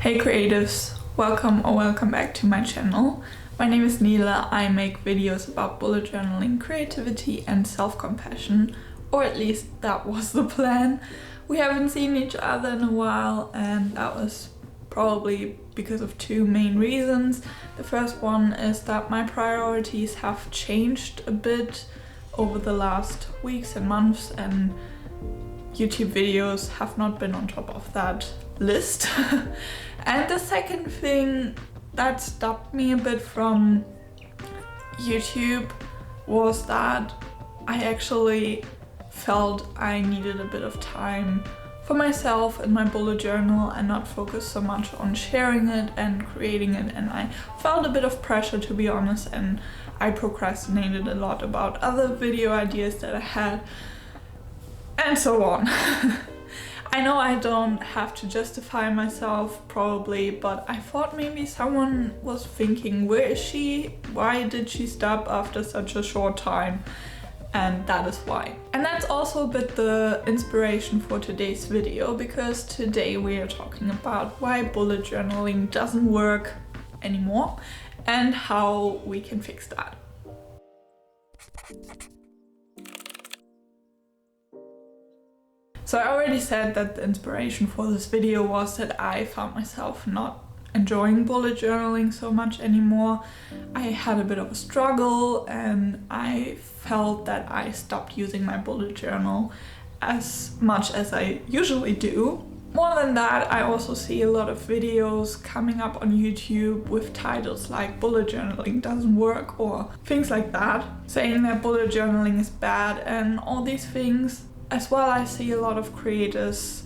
Hey creatives, welcome back to my channel. My name is Nila. I make videos about bullet journaling, creativity and self-compassion, or at least that was the plan. We haven't seen each other in a while, and that was probably because of two main reasons. The first one is that my priorities have changed a bit over the last weeks and months, and YouTube videos have not been on top of that list. And the second thing that stopped me a bit from YouTube was that I actually felt I needed a bit of time for myself in my bullet journal and not focus so much on sharing it and creating it, and I felt a bit of pressure, to be honest, and I procrastinated a lot about other video ideas that I had and so on. I know I don't have to justify myself probably, but I thought maybe someone was thinking, where is she? Why did she stop after such a short time? And that is why. And that's also a bit the inspiration for today's video, because today we are talking about why bullet journaling doesn't work anymore and how we can fix that. So I already said that the inspiration for this video was that I found myself not enjoying bullet journaling so much anymore. I had a bit of a struggle and I felt that I stopped using my bullet journal as much as I usually do. More than that, I also see a lot of videos coming up on YouTube with titles like bullet journaling doesn't work or things like that, saying that bullet journaling is bad and all these things. As well, I see a lot of creators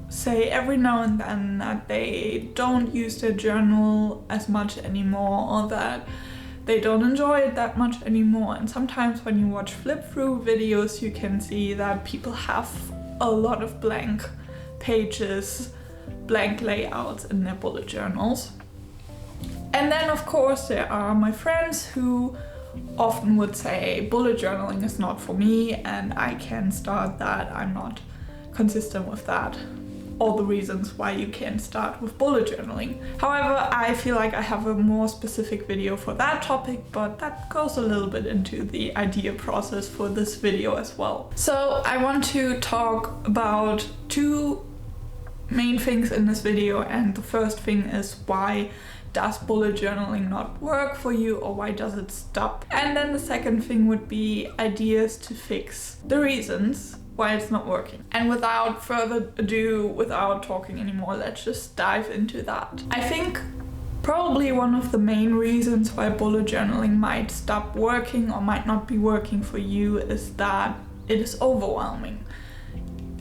say every now and then that they don't use their journal as much anymore, or that they don't enjoy it that much anymore. And sometimes when you watch flip-through videos, you can see that people have a lot of blank pages, blank layouts in their bullet journals. And then of course there are my friends who often would say bullet journaling is not for me and I can start that, I'm not consistent with that. All the reasons why you can start with bullet journaling. However, I feel like I have a more specific video for that topic, but that goes a little bit into the idea process for this video as well. So I want to talk about two main things in this video, and the first thing is why does bullet journaling not work for you, or why does it stop? And then the second thing would be ideas to fix the reasons why it's not working. And without further ado, without talking anymore, let's just dive into that. I think probably one of the main reasons why bullet journaling might stop working or might not be working for you is that it is overwhelming.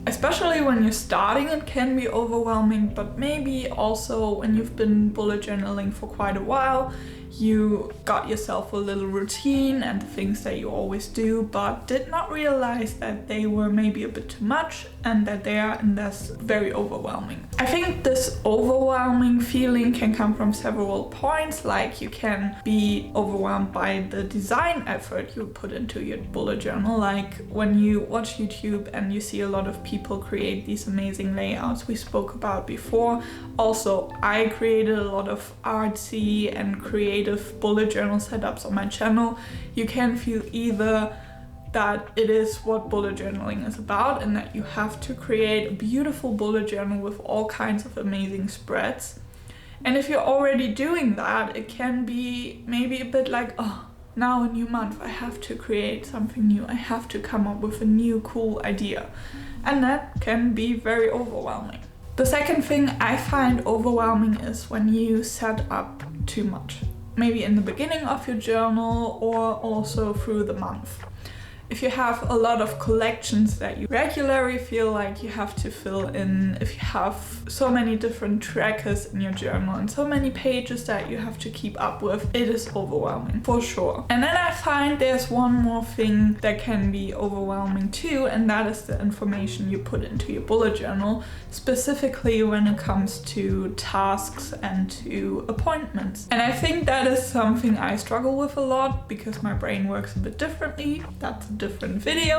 Especially when you're starting, it can be overwhelming, but maybe also when you've been bullet journaling for quite a while, you got yourself a little routine and the things that you always do, but did not realize that they were maybe a bit too much and that they are and thus very overwhelming. I think this overwhelming feeling can come from several points, like you can be overwhelmed by the design effort you put into your bullet journal, like when you watch YouTube and you see a lot of people create these amazing layouts we spoke about before. Also, I created a lot of artsy and creative bullet journal setups on my channel. You can feel either that it is what bullet journaling is about and that you have to create a beautiful bullet journal with all kinds of amazing spreads. And if you're already doing that, it can be maybe a bit like, oh, now a new month, I have to create something new, I have to come up with a new cool idea. And that can be very overwhelming. The second thing I find overwhelming is when you set up too much. Maybe in the beginning of your journal or also through the month. If you have a lot of collections that you regularly feel like you have to fill in, if you have so many different trackers in your journal and so many pages that you have to keep up with, it is overwhelming for sure. And then I find there's one more thing that can be overwhelming too, and that is the information you put into your bullet journal, specifically when it comes to tasks and to appointments. And I think that is something I struggle with a lot because my brain works a bit differently. That's a different video.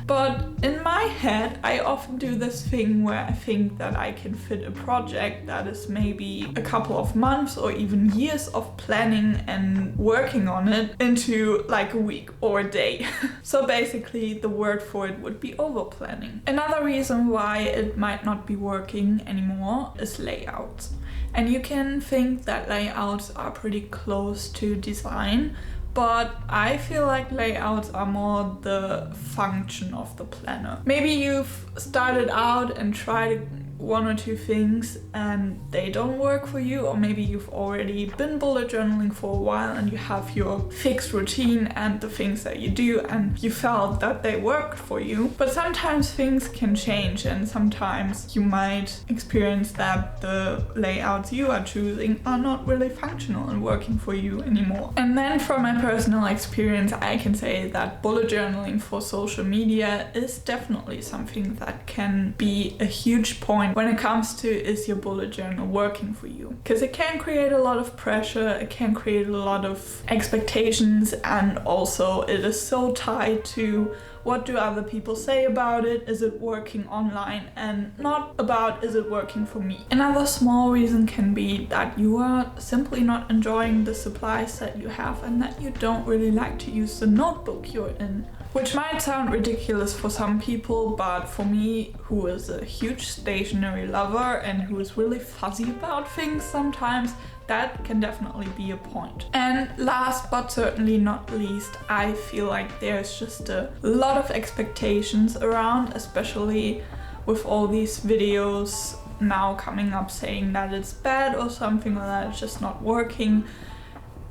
But in my head, I often do this thing where I think that I can fit a project that is maybe a couple of months or even years of planning and working on it into like a week or a day. So basically the word for it would be over planning. Another reason why it might not be working anymore is layouts. And you can think that layouts are pretty close to design, but I feel like layouts are more the function of the planner. Maybe you've started out and tried one or two things and they don't work for you, or maybe you've already been bullet journaling for a while and you have your fixed routine and the things that you do and you felt that they worked for you. But sometimes things can change and sometimes you might experience that the layouts you are choosing are not really functional and working for you anymore. And then from my personal experience, I can say that bullet journaling for social media is definitely something that can be a huge point when it comes to, is your bullet journal working for you? Because it can create a lot of pressure, it can create a lot of expectations, and also it is so tied to what do other people say about it, is it working online, and not about is it working for me. Another small reason can be that you are simply not enjoying the supplies that you have and that you don't really like to use the notebook you're in. Which might sound ridiculous for some people, but for me, who is a huge stationery lover and who is really fuzzy about things sometimes, that can definitely be a point. And last but certainly not least, I feel like there's just a lot of expectations around, especially with all these videos now coming up saying that it's bad or something, or that it's just not working.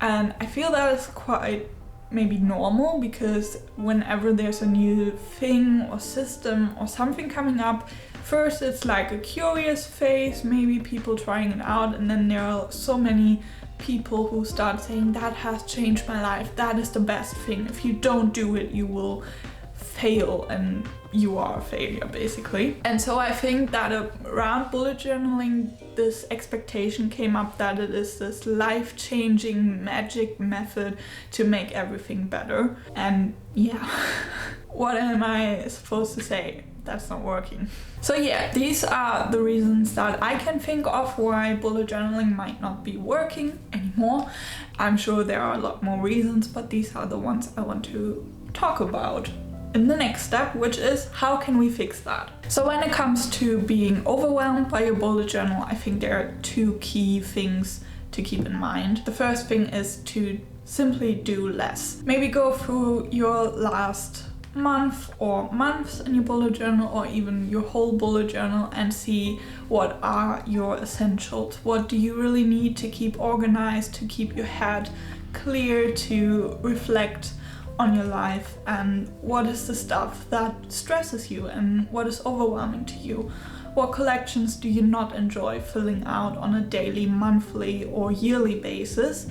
And I feel that is quite maybe normal, because whenever there's a new thing or system or something coming up, first it's like a curious phase, maybe people trying it out, and then there are so many people who start saying that has changed my life, that is the best thing, if you don't do it you will fail and you are a failure basically. And so I think that around bullet journaling this expectation came up that it is this life-changing magic method to make everything better. And yeah, what am I supposed to say? That's not working. So yeah, these are the reasons that I can think of why bullet journaling might not be working anymore. I'm sure there are a lot more reasons, but these are the ones I want to talk about in the next step, which is how can we fix that? So when it comes to being overwhelmed by your bullet journal, I think there are two key things to keep in mind. The first thing is to simply do less. Maybe go through your last month or months in your bullet journal, or even your whole bullet journal, and see what are your essentials. What do you really need to keep organized, to keep your head clear, to reflect on your life, and what is the stuff that stresses you and what is overwhelming to you. What collections do you not enjoy filling out on a daily, monthly or yearly basis,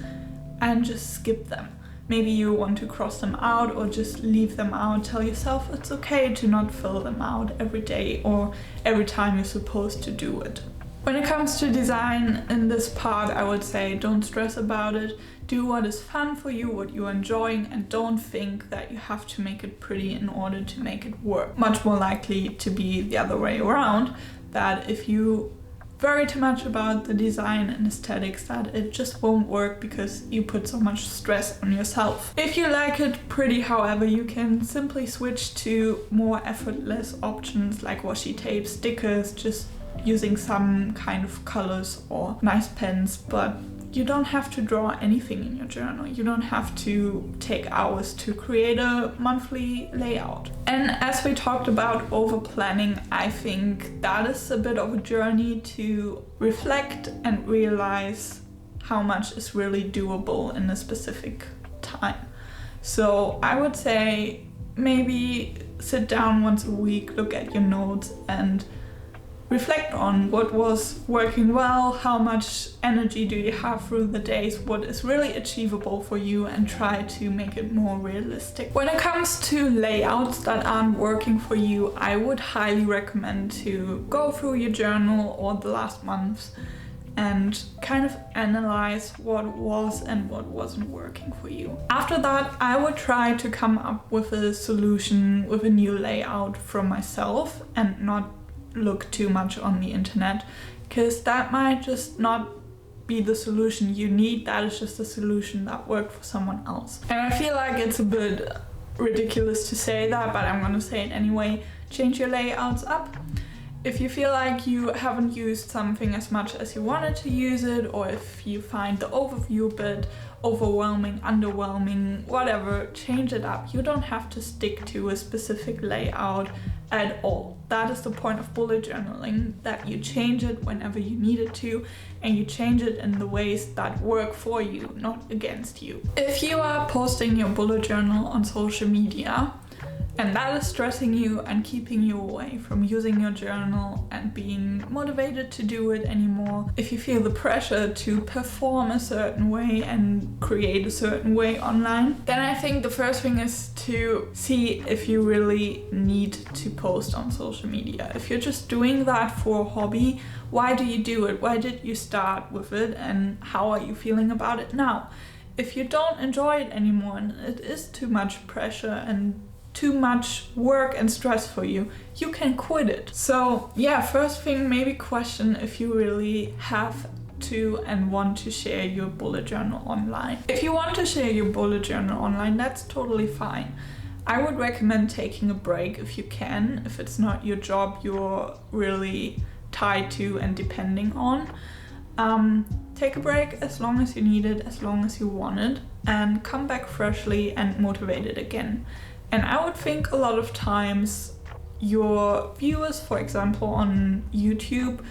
and just skip them. Maybe you want to cross them out or just leave them out. Tell yourself it's okay to not fill them out every day or every time you're supposed to do it. When it comes to design in this part, I would say don't stress about it. Do what is fun for you, what you're enjoying, and don't think that you have to make it pretty in order to make it work. Much more likely to be the other way around, that if you worry too much about the design and aesthetics, that it just won't work because you put so much stress on yourself. If you like it pretty, however, you can simply switch to more effortless options like washi tape, stickers, just using some kind of colors or nice pens, but you don't have to draw anything in your journal. You don't have to take hours to create a monthly layout. And as we talked about over planning, I think that is a bit of a journey to reflect and realize how much is really doable in a specific time. So I would say maybe sit down once a week, look at your notes and reflect on what was working well, how much energy do you have through the days, what is really achievable for you, and try to make it more realistic. When it comes to layouts that aren't working for you, I would highly recommend to go through your journal or the last months, and kind of analyze what was and what wasn't working for you. After that, I would try to come up with a solution with a new layout from myself and not look too much on the internet, because that might just not be the solution you need. That is just a solution that worked for someone else. And I feel like it's a bit ridiculous to say that, but I'm gonna say it anyway. Change your layouts up. If you feel like you haven't used something as much as you wanted to use it, or if you find the overview a bit overwhelming, underwhelming, whatever, change it up. You don't have to stick to a specific layout at all. That is the point of bullet journaling, that you change it whenever you need it to, and you change it in the ways that work for you, not against you. If you are posting your bullet journal on social media, and that is stressing you and keeping you away from using your journal and being motivated to do it anymore, if you feel the pressure to perform a certain way and create a certain way online, then I think the first thing is to see if you really need to post on social media. If you're just doing that for a hobby, why do you do it? Why did you start with it, and how are you feeling about it now? If you don't enjoy it anymore and it is too much pressure and too much work and stress for you, you can quit it. So yeah, first thing, maybe question if you really have to and want to share your bullet journal online. If you want to share your bullet journal online, that's totally fine. I would recommend taking a break if you can, if it's not your job you're really tied to and depending on. Take a break as long as you need it, as long as you want it, and come back freshly and motivated again. And I would think a lot of times your viewers, for example, on YouTube,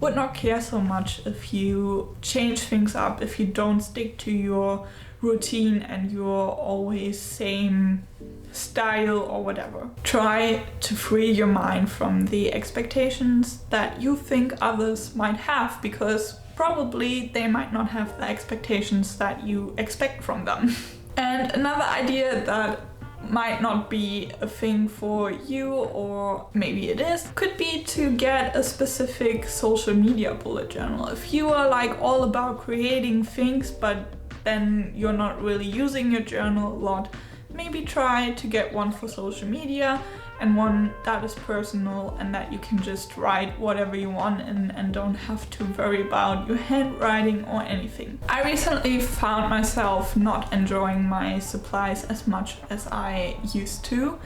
would not care so much if you change things up, if you don't stick to your routine and your always same style or whatever. Try to free your mind from the expectations that you think others might have, because probably they might not have the expectations that you expect from them. And another idea that might not be a thing for you, or maybe it is, could be to get a specific social media bullet journal. If you are like all about creating things but then you're not really using your journal a lot, maybe try to get one for social media and one that is personal and that you can just write whatever you want in and don't have to worry about your handwriting or anything. I recently found myself not enjoying my supplies as much as I used to,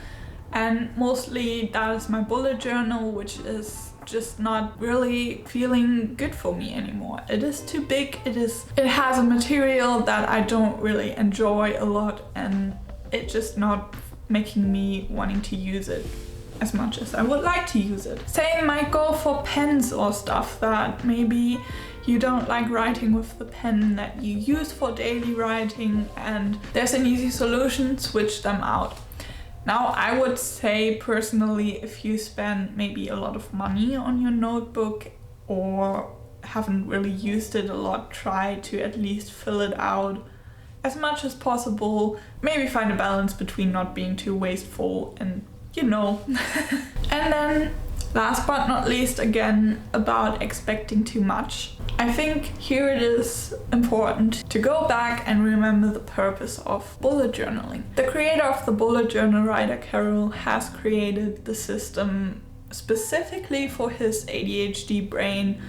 and mostly that is my bullet journal, which is just not really feeling good for me anymore. It is too big, it has a material that I don't really enjoy a lot, and it's just not making me wanting to use it as much as I would like to use it. Same might go for pens or stuff that maybe you don't like writing with the pen that you use for daily writing, and there's an easy solution: switch them out. Now, I would say personally, if you spend maybe a lot of money on your notebook or haven't really used it a lot, try to at least fill it out as much as possible. Maybe find a balance between not being too wasteful and, you know. And then last but not least, again, about expecting too much. I think here it is important to go back and remember the purpose of bullet journaling. The creator of the bullet journal, Ryder Carroll, has created the system specifically for his ADHD brain,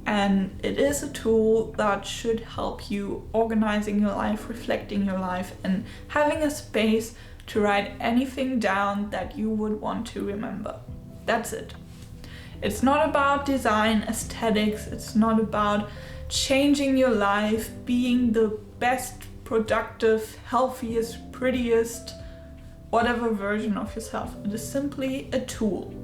and it is a tool that should help you organizing your life, reflecting your life, and having a space to write anything down that you would want to remember. That's it. It's not about design, aesthetics, it's not about changing your life, being the best, productive, healthiest, prettiest, whatever version of yourself. It is simply a tool.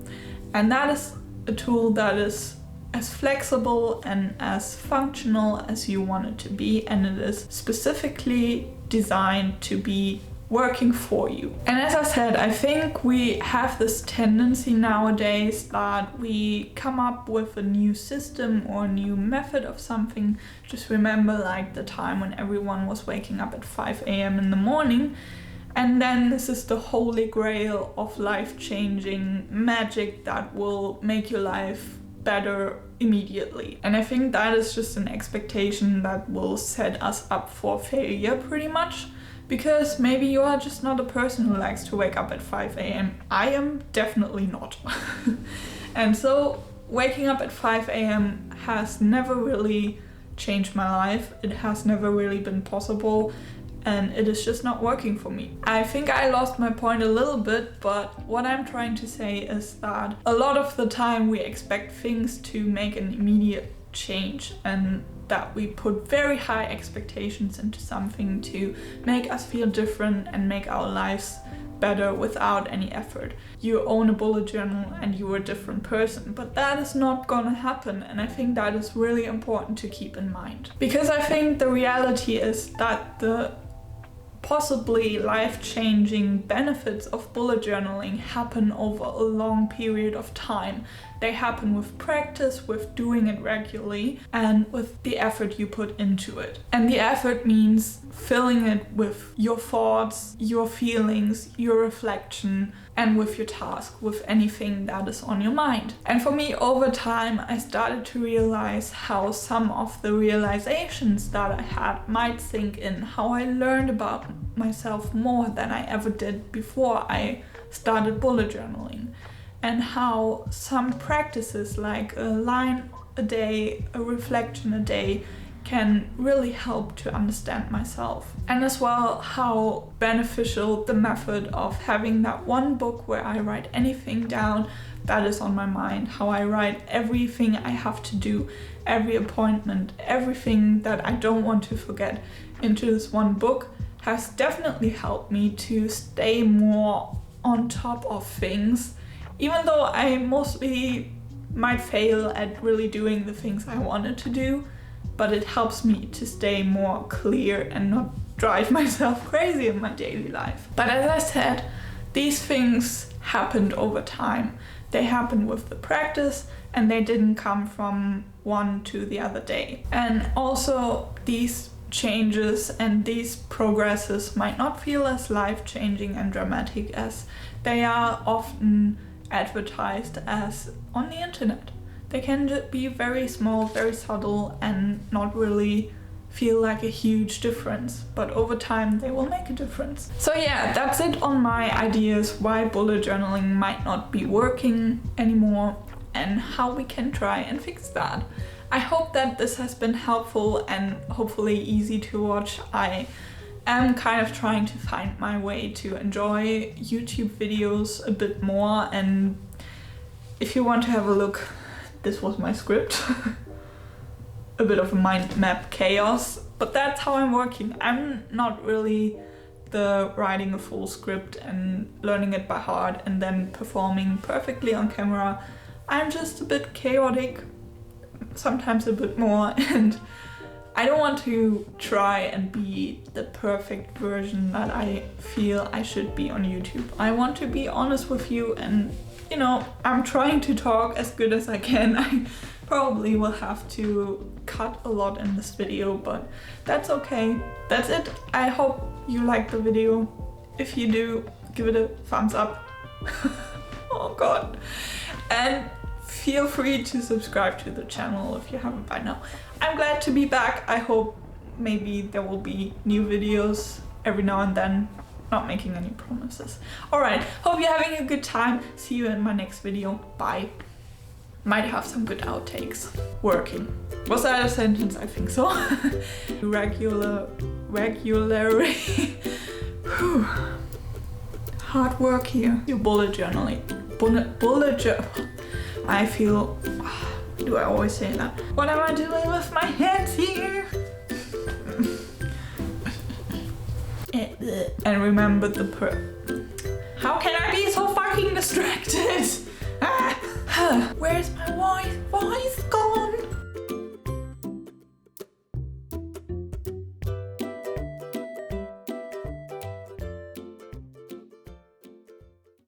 And that is a tool that is as flexible and as functional as you want it to be, and it is specifically designed to be working for you. And as I said, I think we have this tendency nowadays that we come up with a new system or a new method of something. Just remember like the time when everyone was waking up at 5 a.m. in the morning, and then this is the holy grail of life-changing magic that will make your life better immediately. And I think that is just an expectation that will set us up for failure pretty much. Because maybe you are just not a person who likes to wake up at 5 a.m. I am definitely not. And so waking up at 5 a.m. has never really changed my life. It has never really been possible, and it is just not working for me. I think I lost my point a little bit, but what I'm trying to say is that a lot of the time we expect things to make an immediate change, and that we put very high expectations into something to make us feel different and make our lives better without any effort. You own a bullet journal and you're a different person, but that is not gonna happen, and I think that is really important to keep in mind. Because I think the reality is that the possibly life-changing benefits of bullet journaling happen over a long period of time. They happen with practice, with doing it regularly, and with the effort you put into it. And the effort means filling it with your thoughts, your feelings, your reflection, and with your task, with anything that is on your mind. And for me, over time, I started to realize how some of the realizations that I had might sink in, how I learned about myself more than I ever did before I started bullet journaling, and how some practices like a line a day, a reflection a day, can really help to understand myself. And as well, how beneficial the method of having that one book where I write anything down that is on my mind, how I write everything I have to do, every appointment, everything that I don't want to forget into this one book, has definitely helped me to stay more on top of things, even though I mostly might fail at really doing the things I wanted to do. But it helps me to stay more clear and not drive myself crazy in my daily life. But as I said, these things happened over time. They happened with the practice, and they didn't come from one to the other day. And also, these changes and these progresses might not feel as life-changing and dramatic as they are often advertised as on the internet. They can just be very small, very subtle, and not really feel like a huge difference, but over time they will make a difference. So yeah, that's it on my ideas why bullet journaling might not be working anymore and how we can try and fix that. I hope that this has been helpful and hopefully easy to watch. I am kind of trying to find my way to enjoy YouTube videos a bit more, and if you want to have a look, this was my script. A bit of a mind map chaos, but that's how I'm working. I'm not really the writing a full script and learning it by heart and then performing perfectly on camera. I'm just a bit chaotic, sometimes a bit more, and I don't want to try and be the perfect version that I feel I should be on YouTube. I want to be honest with you, and you know, I'm trying to talk as good as I can. I probably will have to cut a lot in this video, but that's okay. That's it. I hope you liked the video. If you do, give it a thumbs up. Oh god. And feel free to subscribe to the channel if you haven't by now. I'm glad to be back. I hope maybe there will be new videos every now and then. Not making any promises. Alright, hope you're having a good time. See you in my next video. Bye. Might have some good outtakes. Working. Was that a sentence? I think so. Regularly. Whew. Hard work here. Your bullet journaling. Bullet journal. I feel... Do I always say that? What am I doing with my hands here? And remember how can I be so fucking distracted? Where's my voice? Voice gone?